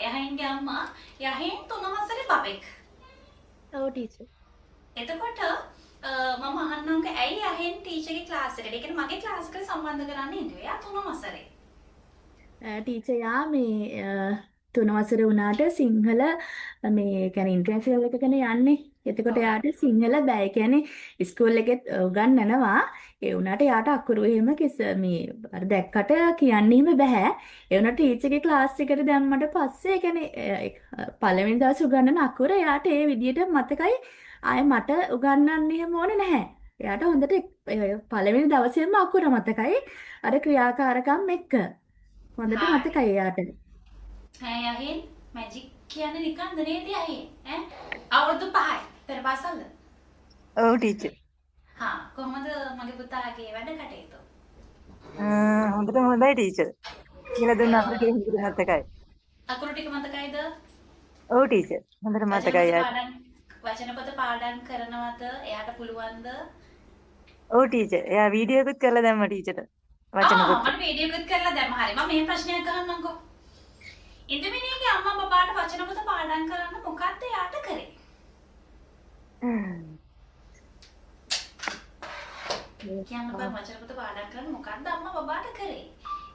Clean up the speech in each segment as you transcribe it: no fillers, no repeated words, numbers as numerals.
යහින්ගේ අම්මා යහින් 3 වසරේ බබෙක්. ඔව් ටීචර්. එතකොට මම අහන්නම්ක ඇයි යහින් ටීචර්ගේ ක්ලාස් එකට, ඒ කියන්නේ මගේ ක්ලාස් එකට සම්බන්ධ කරන්න ඉන්නේ. එයා 3 වසරේ. ටීචර් යා මේ 3 වසර වුණාට සිංහල මේ කියන්නේ ඉන්ටර්නැෂනල් එකකනේ යන්නේ. එතකොට ඔව්. යාට සිංහල බෑ. ඒ කියන්නේ ඉස්කෝල් එකෙත් උගන්වනවා. ඒ වුණාට යාට අකුරු එහෙම මේ අර දැක්කට කියන්න එහෙම බෑ. ඒ වුණාට ටීචර්ගේ ක්ලාස් එකට දැම්මට පස්සේ ඒ කියන්නේ පළවෙනි දවසේ උගන්වන අකුර යාට ඒ විදිහට මතකයි. ආයේ මට උගන්වන්න එහෙම ඕනේ නැහැ. එයාට හොඳට පළවෙනි දවසේම අකුර මතකයි. අර ක්‍රියාකාරකම් එක්ක. හොඳට හරි. මතකයි යාට. යහින් මැජික් කියන්නේ නිකන්ද නේද යහින්? අවුරුදු 5යි. පෙර පාසල්ද? ඔව් ටීචර්. කොහොමද මගේ පුතාගේ වැඩ කටයුතු? හොඳටම හොඳයි ටීචර්. කියලා දුන්න අපිට ටික හොඳට මතකයි. අකුරු ටික මතකයිද? ඔව් ටීචර්. හොඳට මතකයි යාට. වචන පොත පාඩම් කරනවද? එයාට පුළුවන්ද? ඔව් ටීචර්. එයා වීඩියෝ එකත් කරලා දැම්මා ටීචර්ට. වචන පොත. මම වීඩියෝ එකත් කරලා දැම්ම. හරි. මම මේ ප්‍රශ්නයක් අහන්නම්කෝ. ඉන්දමිනියගේ අම්මා බබාට වචන පොත පාඩම් කරන්න මොකක්ද එයාට කරේ? කියන්න බෑ වචන පොත පාඩම් කරන්න මොකක්ද අම්මා බබාට කරේ?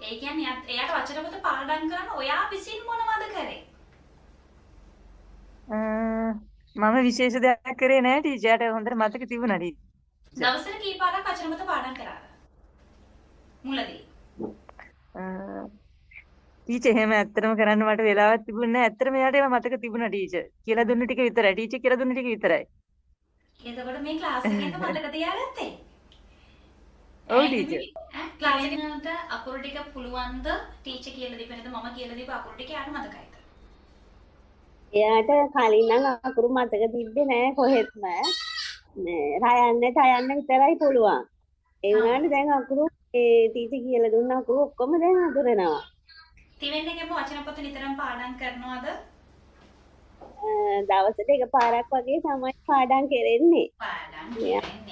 ඒ කියන්නේ එයාට වචන පොත පාඩම් කරන්න ඔයා විසින් මොනවද කරේ? මම විශේෂ දෙයක් කරේ නෑ ටීචර්ට හොඳට මතක තිබුණා ටීචර්. දවසට කී පාරක් වචන පොත පාඩම් කරාද? මුලදී. ටීචර් එහෙම ඇත්තටම කරන්න මට වෙලාවක් තිබුණේ නෑ. ඇත්තටම එයාට ඒවා මතක තිබුණා ටීචර්. කියලා දුන්න ටික විතරයි. ටීචර් කියලා දුන්න ටික විතරයි. එතකොට මේ ක්ලාස් එකේද මතක තියාගත්තේ? ඔව් ටීචර්. ක්ලාස් එකේට අකුරු ටික පුළුවන්ද? ටීචර් කියලා දීපු නැත්නම් මම කියලා දීපු අකුරු ටික යාට මතකයිද? එයාට කලින් නම් අකුරු මතක තිබ්බේ නෑ කොහෙත්ම. රයන්න විතරයි පුළුවන්. ඒ වුණාට දැන් අකුරු ටීචර් කියලා දුන්න අකුරු ඔක්කොම දැන් අඳුරනවා. තිවෙන්නේකම වචන පොත නිතරම පාඩම් කරනවද? දවසට එකපාරක් වගේ තමයි පාඩම් කරන්නේ. පාඩම් කරන්නේ.